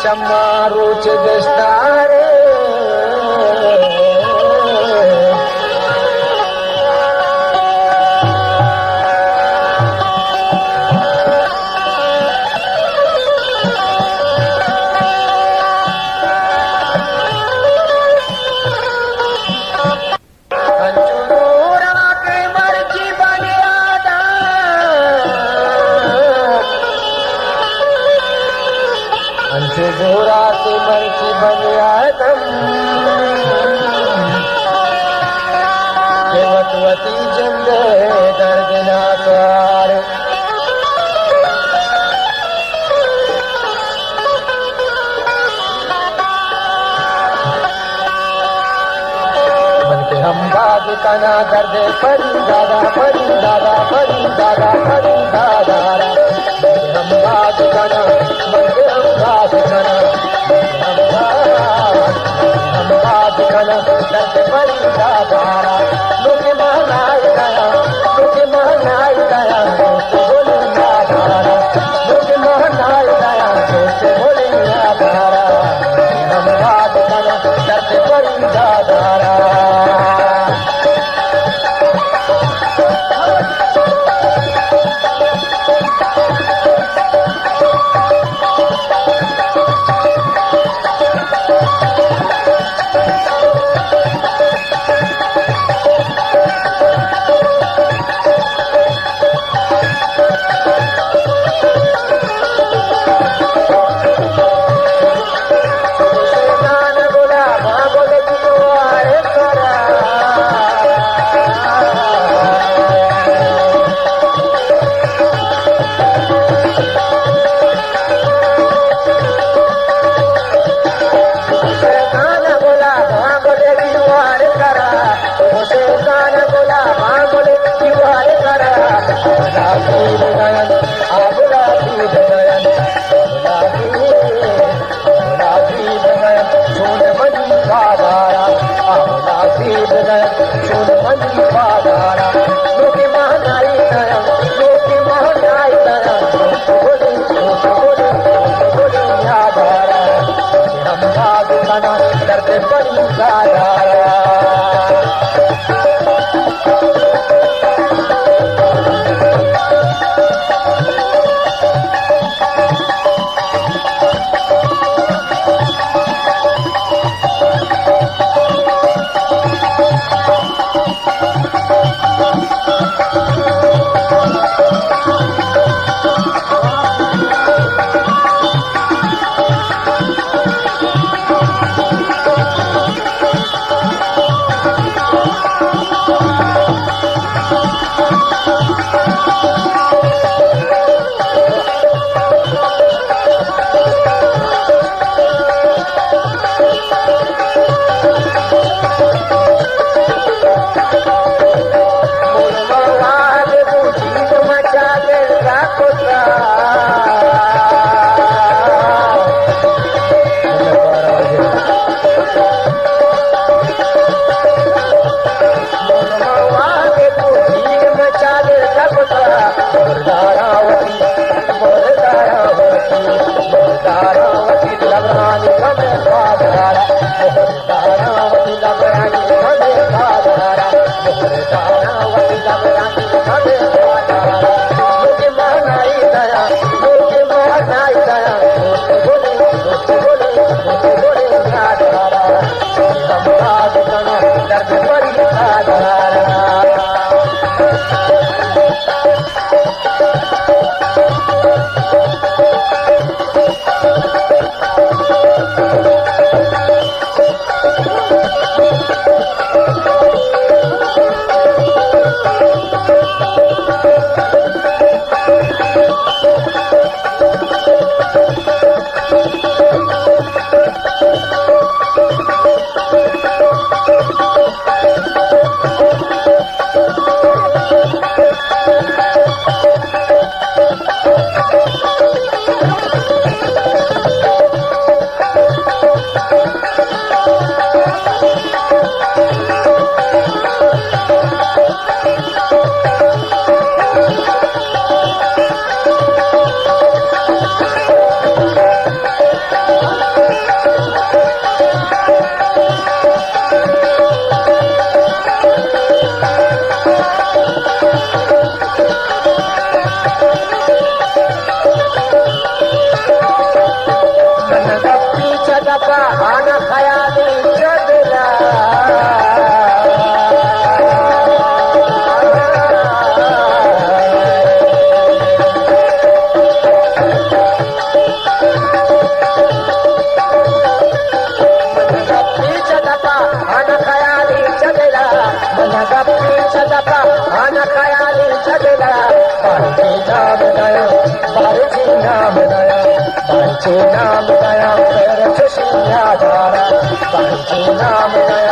क्षमा रुच विस्तारे जोराते मर्ची बनियादम देवतवती जिंदे दर्द नाकार मन के हम बाग कना दर्द परी दादा परी दादा परी दादा परी दादा हम बाग कना मन के हम बाग कना हम बाग कना दर्द परी दादा मुझे महनाई गया मुझे महनाई गया बोले ना धारा मुझे महनाई गया बोले ना धारा हम बाग कना दर्द परी दादा मन गप्पीच्या गप्पा आन खयाली जगला नाम दया पैर खुशियाँ धारा नाम दया